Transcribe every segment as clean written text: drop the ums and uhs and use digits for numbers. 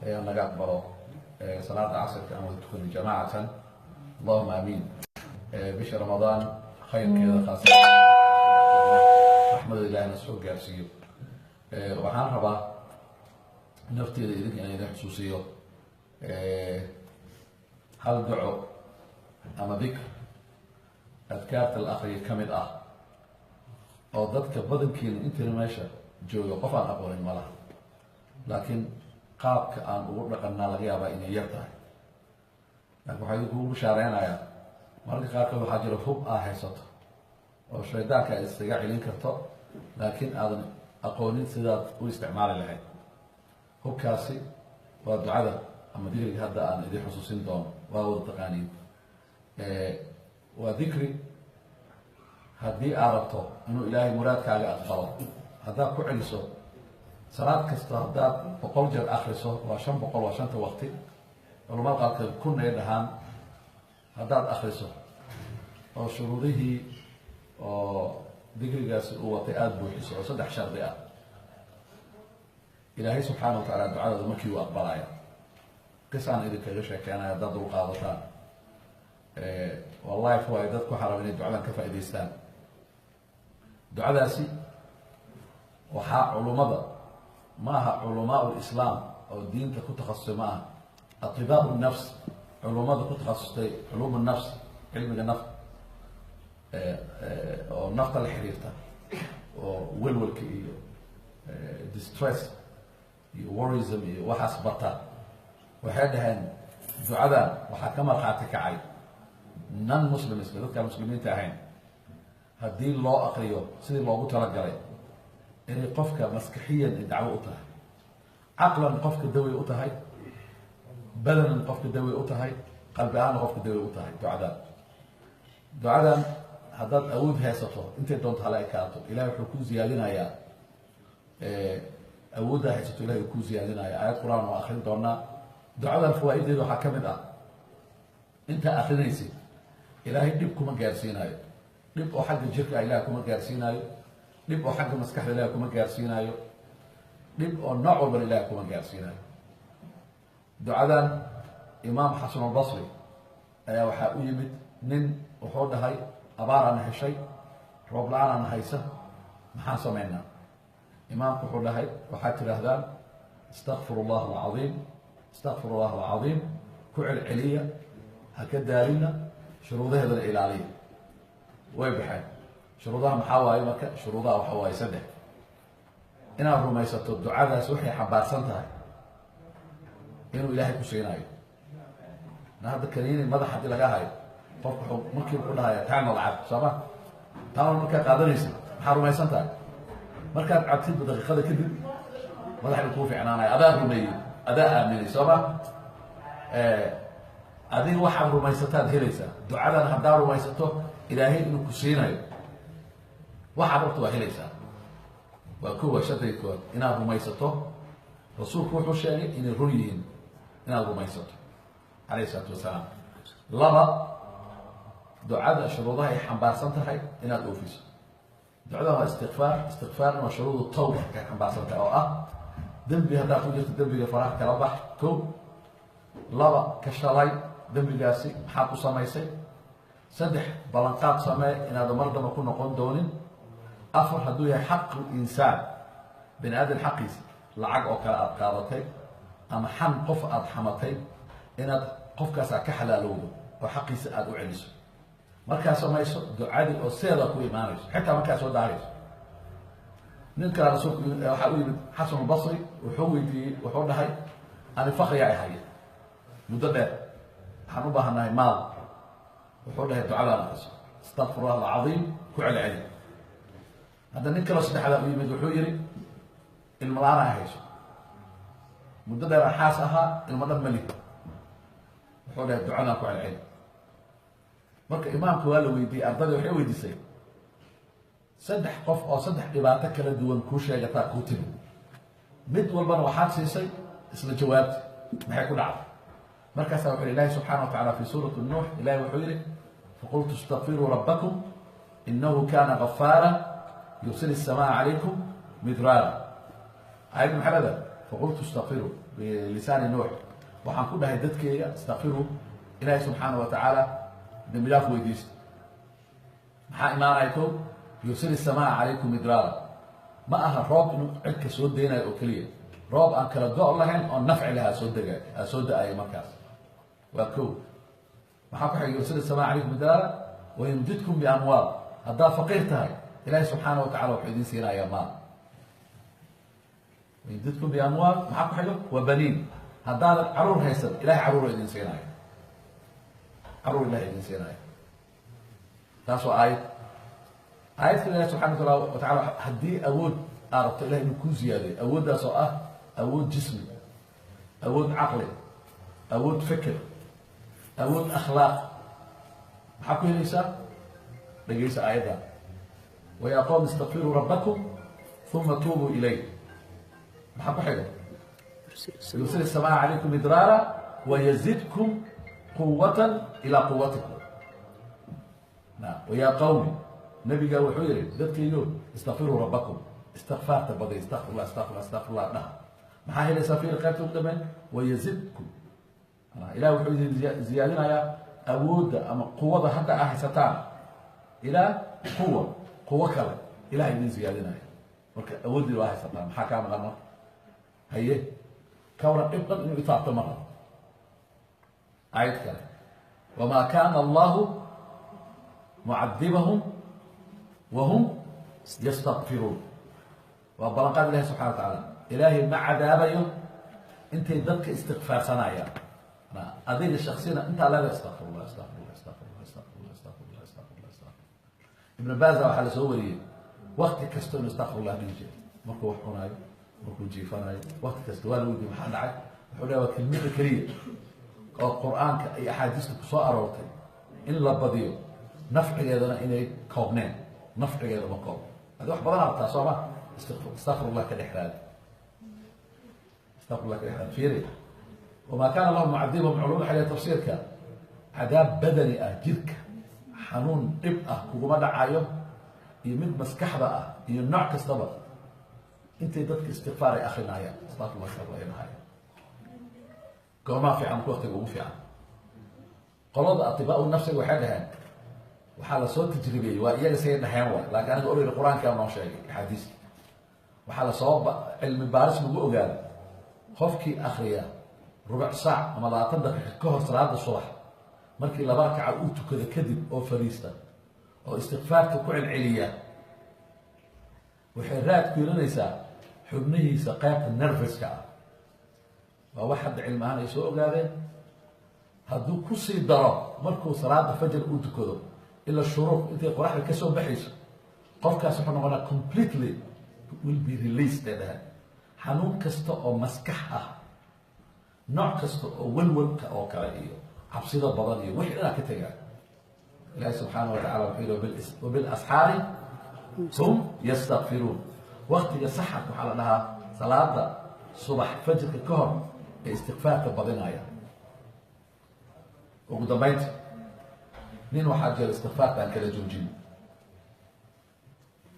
naga aqbalo salaada casrka aan wada tukan jamaacatan allahumma amiin bisha ramadaan khayrkeeda khaasatan raxmada ilaahina soo gaarsiiyo waxaan rabaa nafteeda idinka inaan idin xusuusiyo hal duco ama dikr adkaarta la akhriyo ka mid ah oo dadka badankiina intina meesha jooga qof aan aqoonin ma laha laakiin qaabka aan ugu dhaqannaa laga yaabaa inay yar tahay laakiin waxaa idinkugu bishaareynaya mararka qaarkood waxaa jira hub aa haysato oo shaydaanka aad iskaga celin karto laakiin aadan aqoonin sidaad u isticmaali lahayd hubkaasi waa ducada ama dikriga hadda aan idin xusuusin doono waa wada taqaaniin waa dikri haddii aad rabto inuu ilaahay muraadkaaga aqbalo haddaad ku celiso salaad kasta haddaad 100 jeer akhriso waa 500 waa shanta waqti culamada qaarkood kun ay dhahaan haddaad akhriso oo shuruudihii oo dikrigaasi uu watay aada buuxiso oo 3 shardi ah ilaahay subxaana wa tacaala ducadooda markii uu aqbalaya qisaan idinkaga sheekeenaya haddaad u qaadataan wallahi fawaaid dad ku xarab inay ducadan ka faa'iidaystaan ducadaasi waxaa culummada maaha culamaa lislaam oo diinta ku takhasusay maaha atibaa nafs culummada ku takhasustay culuum nafs cilmiga nafta oo nafta la xiriirta oo welwelka iyo distress iyo worrism iyo waxaas bata waxay dhaheen ducadan waxaa ka markhaati kacay non muslims dadka muslimiinta ahayn haddii loo aqriyo sidii loogu talagalay inay qofka maskaxiyan dacwo u tahay caqlan qofka dawi u tahay badanan qofka dawi u tahay qalbi ahaan qofka dawi u tahay ducadan haddaad awood haysato intay doonto hala ekaato ilahay wuxuu ku ziyaadinayaa awooddaa haysato ilahay uu ku ziyaadinaya aayad qur-aan oo akrin doonaa ducadan fawaa'ideeda waxaa ka mid ah intaa akrinaysid ilaahay dhib kuma gaarsiinayo dhib oo xagga jirka ilaah kuma gaarsiinayo dhib oo xagga maskaxda ilaah kuma gaarsiinayo dhib oo nooc walban ilaah kuma gaarsiinayo ducadan imaam xasan albasri ayaa waxaa u yimid nin wuxuu dhahay abaaraan heshay roob la-aanaan haysa maxaan samaynaa imaamku wuxuu dhahay waxaad tidhaahdaan astakfir allah alcaiim astakfir allah alcaiim ku celceliya ha ka daarina shuruudaheedana ilaaliya way baxeen shuruudaha maxaa waaye marka shuruudaha waxa waaye 3 inaad rumaysato ducadaas waxay xambaarsan tahay inuu ilaahay ku siinayo na hadda kaniini madax haddii laga hayo qofku markii ku dhahaya taana lacag sooma taana markaa qaadanaysa maxaa rumaysan tahay markaad cabtid daqiiqada kadib madaxda kuu fiicnaanaya adaa rumeeyey adaa aaminay sooma adiga waxaad rumaysataad helaysaa ducadan haddaad rumaysato ilaahay inuu ku siinayo waxaad rabto waa helaysaa waa kuwa shardiga koowaad inaad rumaysato rasuulku wuxuu sheegay inay run yihiin inaad rumaysato calayhi salaatu wasalaam 2 ducada shuruudaha ay xambaarsan tahay inaad oofiso ducada waa istighfaarna waa shuruudu tawba ka xambaarsan tahay oo ah dembi haddaad ku jirto dembiga faraha kala bax 2 ka shalay dembigaasi maxaad ku samaysay 3 ballanqaad samee inaad mar damba ku noqon doonin 4 hadduu yahay xaqu insaan bini aadan xaqiisa lacag oo kale aad qaadatay ama xan qof aad xamatay inaad qofkaas ka xalaalowdo oo xaqiisa aad u celiso markaa samayso ducadii oo seeda ku imaanayso xitaa markaa soo daarayso ninka rasuulku waxaa u yimid xasan albasri wuxuu weydiiyey wuxuu dhahay ani fakriya ay haya muddo dheer waxaan u baahanahay maal wuxuu dhahay ducadaan akhriso astakfir allah alcaiim ku celceli hadda nin kaloo saddexdaa u yimid wuxuu yidhi ilmo la-aan ay hayso muddo dheer xaas ahaa ilmo dhan mali wuxuu dhahay ducadaan ku celceli marka imaamka waa la weydiiyey ardadii waxay weydiisay 3 qof oo 3 dhibaato kala duwan kuu sheegataa kuu timi mid walbana waxaad siisay isla jawaabta maxay ku dhacday markaasaa wuxuu ilaahi subxaana wa tacaala fi suurati nuux ilahi wuxuu yidhi faqultu istakfiruu rabbakum inahu kana gafaara yursil السماء calaykum midraara ayad maxaa leedahay faqultu istakfiruu بلسان نوح وحن كلها هدتك استغفروا إلهي سبحانه وتعالى دملاف ويديس maxaa imaanayto yusiri samaa calaykum midraara ma aha roob inuu cirka soo deynayo oo keliya roob aan kala go' lahayn oo nafci lahaa soo da-aya markaas waa kow maxaa ku xigay yusiri samaa calaykum midraara wayumdidkum biamwaal haddaad faqiir tahay ilaahi subxaana wa tacala wuxuu idiin siinayaa maal wayumdidkum biamwaal maxaa ku xigo wa baniin haddaadan caruur haysan ilahay caruur idiin siinayo caruur ilahay idiin siinayo taas waa aayad kale ilaahi subxaana wa tacaala haddii awood aad rabto ilahay inuu kuu ziyaadiyo awooddaas oo ah awood jismi awood caqli awood fikir awood akhlaaq maxaa ku helaysaa dhegeysa aayaddan wayaa qowm istakfiruu rabbakum uma tuubuu ilayh maxaa ku xiga yursil السماء عليكم مدرارا ويزدكم قوة إلى قوتكم نعم ويا قوم نبي قال وحيري ذاتك يقول استغفروا ربكم استغفار تبضي استغفر الله استغفر الله استغفر الله نعم maxaa helaysaa fiir qaybta ugu dambeyn wayazidkum ilaah wuxuu idin ziyaadinayaa awoodda ama quwada hadda aa haysataan ilaa quwo kale ilaah idin ziyaadinaya marka awooddii waa haysataan maxaa kaa maqan marka haye kawna dhib dhan inuu itaabto ma rabo aayad kale wamaa kaana allahu mucadibahum wahum yastakfiruun waa ballanqaad ilahi subxana wa tacaala ilaahay ma cadaabayo intay dadka istikfaarsanayaan adiga shaksina intaa laga astaqfirullah astaqfirullah astaqfirullah astaqfirullah astaqfirullah astaqfirullah astaqfirullah ibn baaza waxaa la soo wariyey waqti kasta inuu astaqfirullah dhihi jiray markuu wax cunaayo markuu jiifanayo waqti kasta waa la weydiiyey maxaa dhacay wuxuu leeyahay waa kelmada keliya oo qur-aanka iyo axaadiista ku soo aroortay in la badiyo nafcigeedana inay koobneen nafcigeeda ma koob hadii wax badan aragtaa soo ma astaqfirullah ka dhex raadi استغفر الله كده فيري وما كان الله معذبهم علوم حاليا تفسيرك عذاب بدني جيرك حنون ابقى كوما دعايو يمد مسكح بقى ينعك استبق انت ضدك استغفار يا اخي نايا استغفر الله استغفر الله نايا كما في عن وقت ومو في عن قلوب اطباء النفس وحدها وحال صوت تجريبي وايا سيدنا حيوان لكن انا اقول القران كما شيء حديث وحال صواب علم بارس مو اوغاد qofkii akhriya rubuc saac ama 20 daqiiqo ka hor salaada subax markii laba rakac uu tukado kadib oo fariista oo istighfaarka ku celceliya waxay raad ku yeelanaysaa xubnihiisa qaybta nervouska waa wax hadda cilmi ahaan ay soo ogaadeen hadduu ku sii daro markuu salaada fajr uu tukado ila shuruuq intay qoraxda ka soo baxayso qofkaas wuxuu noqonaa completely will be released xanuun kasta oo maskax ah nooc kasta oo walwalka oo kale iyo cabsida badan iyo wixii dhanaa ka tegaa ilaahi subxaana wa tacala wuxuu yidhi wabilasxaari hum yastakfiruun waqtiga saxarka waxaa la dhahaa salaada subax fajrka ka hor ee istikfaarka badinaya ugu dambaynta nin waxaa jira istikfaarka aan kala joojin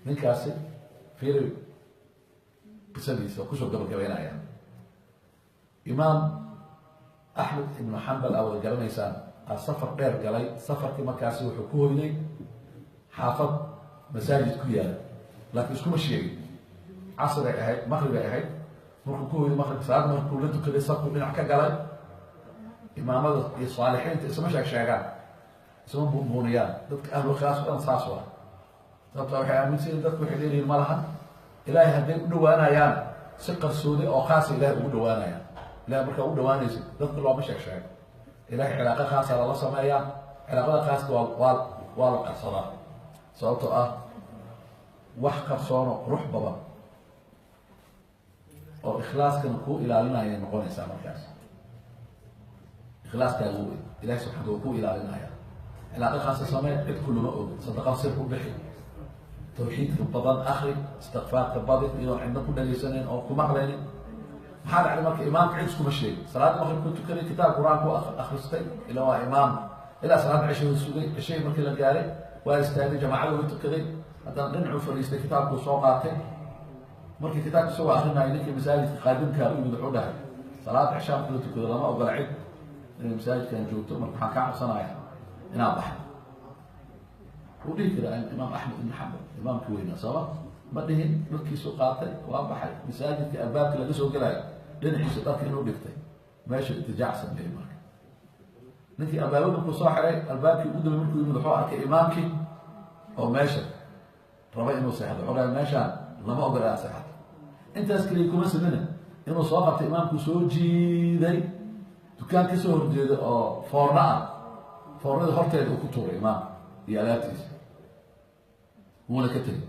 ninkaasi fiiri قصديس وكشف قبل كبيرنا يعني إمام أحمد بن حنبل أو الجرمي سان السفر غير قلي سفر كما كاسي وحكوه لي حافظ مساجد كلها لكن شو مشي عصر أهل مغرب أهل مركوه المغرب ساعات مركوه لنتو كذا سفر من عكا قلي إمام الصالحين اسمه شاك شاكان اسمه بونيان ضدك أهل الخاص وأنصاصوا طب لو حيا من سيد ضدك وحديني الملحن إلهي هدي ودوانا يان سقر سودي أو خاص إلهي ودوانا يان لا مركا ودوانا يزيد ضد الله مشاك شاك إلهي علاقة خاصة على الله سمايا علاقة خاصة والقصرة صوته وحكر صونه روح بابا أو إخلاص كان كو إلى لنا يعني نقول إنسان مركز إخلاص كان هو إلهي سبحانه كو إلى لنا يعني علاقة خاصة سمايا كل ما أقول صدقاء سيركم بحي توحيد البضان اخري استغفار تبادل انه عندنا كنا لسنين او كما قلنا حال على مك امام عندكم شيء صلاه المغرب كنت قري كتاب قران كو اخرستي الى هو امام الى صلاه العشاء والسجود شيء مثل القارئ واستاذ جماعه وانت كذي هذا ننعو فريست كتاب كو سوقاتي مركي كتاب سو اخرنا انك مساجد قادم كانوا يدعونها صلاة عشاء قلت كذا لما أقول عيد المساجد كان جوته مركان كعب صنايع هنا بحر ودي كذا الإمام أحمد بن حنبل إمام كوينا سوا بدهن مركي سوقاتي وبحر مساجد كأباب كلا جسوا قلاي لين عيسى تاكل إنه بيفتي ماشي اتجاه سن الإمام نكي أباب مركو صاحري الباب يقدر مركو يمدحوها كإمامك أو ماشي ربي إنه صحة حرام ماشي لما أقول صحة أنت أسكريكم مثلا إنه صاحبت إمامك سوجي ذي دكان كسور جد فورنا هرتين وكتور إمام يالاتيس هو لكتير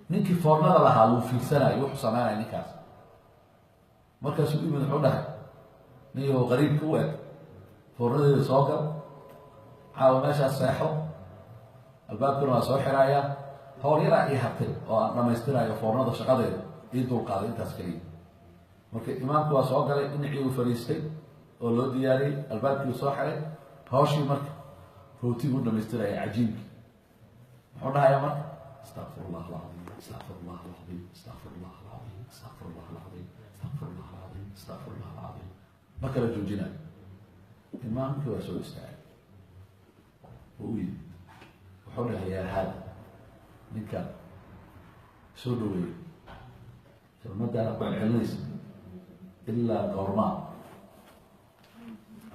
نيكي فورنا لها وفي سنة يحصى معنا نكاس مركز سوقي من حولها نيو غريب كويت فورنا صاقر حاول ماشي الساحر الباب كنا صاحي رايا هو يرى حتى لما يسترى فورنا شغال يدور قاضي تسكري مركز إمامك وصاقر إنعي وفريستي oo loo diyaariyay albaabkii soo xiray hawshii marka rootigu dhameystiraya cajiinki wuxuu dhahayaa marka astaghfirullah alazim astaghfirullah alazim astaghfirullah alazim astaghfirullah alazim astaghfirullah alazim astaghfirullah alazim marka la joojinayo imaamkii waa soo istaagay wuxuu dhahayaa hada ninka soo dhaweeyay kelmadana ku celcelinaysa ilaa goormaa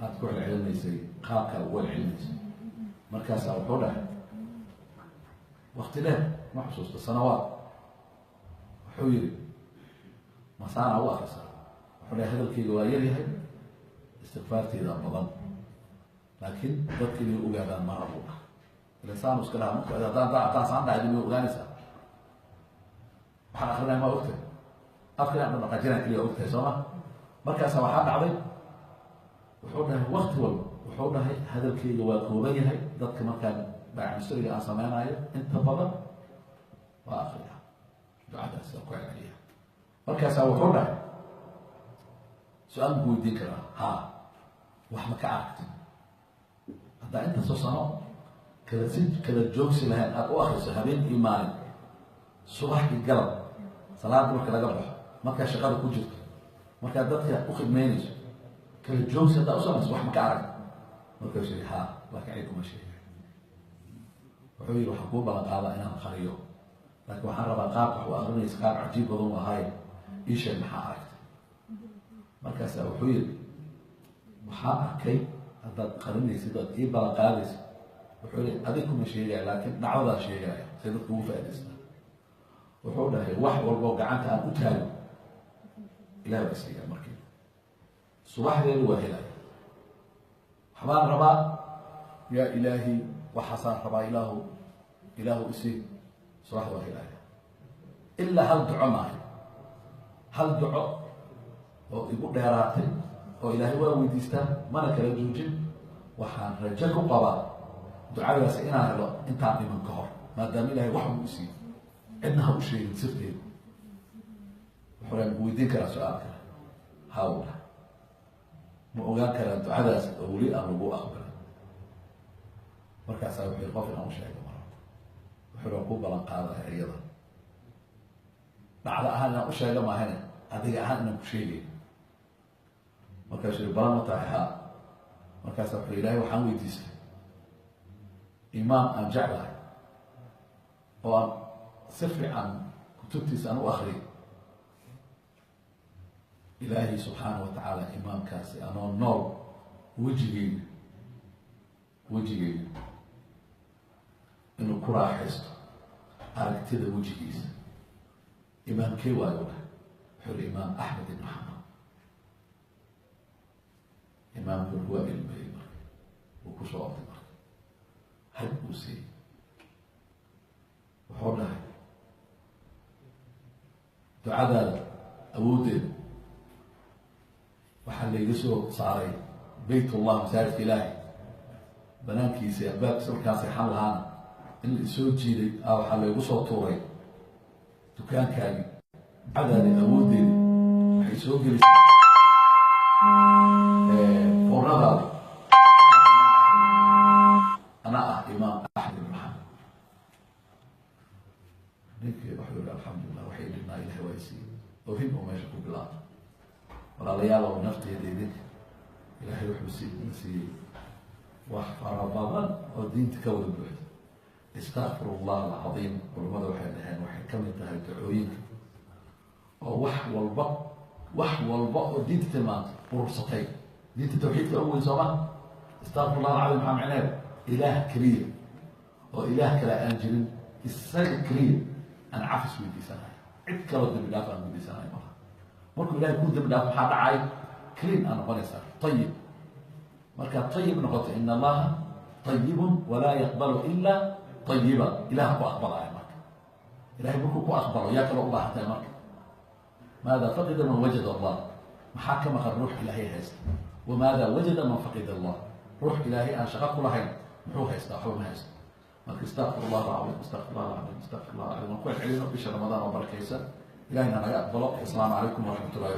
أذكر العلم يسي قاكا والعلم يسي مركز أو حولها واختلاف محسوس للسنوات وحويري مصانع واخصة وحولها هذا الكيلو هي استغفارتي إذا رمضان لكن ذكر لي أوغاغان ما أبوها الإنسان مسكلها ممكن إذا دان صعدا يدمي أوغانسا وحنا أخرنا ما أكتب أفكر أن نقاجنا كلي أكتب سوما مركز أو حد عظيم وحولها وقت وحولها هذا الكيلو وكوبيه هاي ضدك مكان بعد مشتري أصلا أنت فضل وآخرها دعاء سأقول عليها مركز وحولها سؤال بقول ذكرى ها وحنا كعقد هذا أنت صنع كذا كذا جوكس لها أو آخر سهمين إيمان صباح القلب صلاة بروح كذا قبح ما كان شغال كوجت ما كان ضدك أخذ مينج كل جوكس هذا أصلا صباح مكعرق ما كان شيء ها لكن عيكم شيء وحوي روح كوبا لقاضي أنا خريو لكن وحنا بقاطع وأغني إسقاط عجيب وضوء هاي إيش المحارك مركز وحوي محاكي هذا قرني سيدات إيه بلقادس وحولي أديكم شيء لكن نعوض شيء سيدات كوفة الإسلام وحولها واحد والبوقع عنك أن أتهالي إلى بس هي مركز صباح ليل وهلا حمان ربا يا إلهي وحصان ربا إله إسي صباح وهلا إلا هل دعاء معي هل دعاء ويقول ديراتي وإلهي ويديستا ما نكره جوجين وحان رجاك قبا دعاء سئنا هلو انت عبد من كهر ما دام إلهي وحو يسي إنها أشيء سفتين وحرام ويدين كرا سؤالك هاولا مؤغان كرا دعاء أولي أمربو أخبر مركز وحي القفل أمو شايك مرات وحرام قوبا لنقاضها أيضا بعد أهلنا أشياء ما هنا هذه أهلنا كشيء markaas baramata ahaa markaas wuxuu ilaahay waxaan weydiistay imaam aan jeclahay oo aan si fiican kutubtiisa aan u akhriyo ilaahay subxaanahu watacaala imaamkaasi anoo nool wejigeyga inuu ku raaxaysto aragtida wejigiisa imaamkee waayo wuxuu ihi imaam axmed ibn xambal إمامك هو المهيمر وكسوة أطمر هل أوسي وحولها دعاء أودين وحل يسوع صاري بيت الله مسارة إلهي بنان كيسي أباب سر كاسي حلها اللي سوى جيلي أو حل يسوع طوري دكان كاجي عدد أودين وحيسوع جلس أنا إمام أحمد بن حنبل نيجي وحول الحمد لله وحيد لنا إلى هوايسي وهم ما يشكو بالله ولا walaalayaal oo nafteeda idinka ilaahay wuxuu siiyey wax fara badan oo diinta ka wada buuxda astaqfirullah alcadiim culimmada waxay dhaheen waxay ka mid tahay ducooyinka oo wax walba oo diinta tilmaanta urursatay diinta tawxiidka ugu weyn sooma astaqfirullah alcadiim maxaa macneed ilaah keliya oo ilaah kale aan jirin isaga keliya aan cafis weydiisanayo cid kaloo dambi dhaaf aan weydiisanayo malaha markuu ilahay kuu dambi dhaaf maxaa dhacay clean aa noqonaysaa ayib markaa ayib noqoto in allaha ayibun walaa yaqbalu ila ayiba ilaha ku aqbalaya marka ilahay markuu ku aqbalo yaa kaloo u baahantahay marka maada faqida man wajada allah maxaa ka maqan ruux ilaahay haysta wamaada wajada man faqida allah ruux ilaahay aan shaqo ku lahayn muxuu haystaa waxba ma haysto marka astaqfir allah alcadiim astaqfir allah alcadiim astaqfir allah alcadiim waan ku celcelino bisha ramadaan oo barakaysa ilahayna naga aqbalo asalaamu calaykum waraxmat ullahi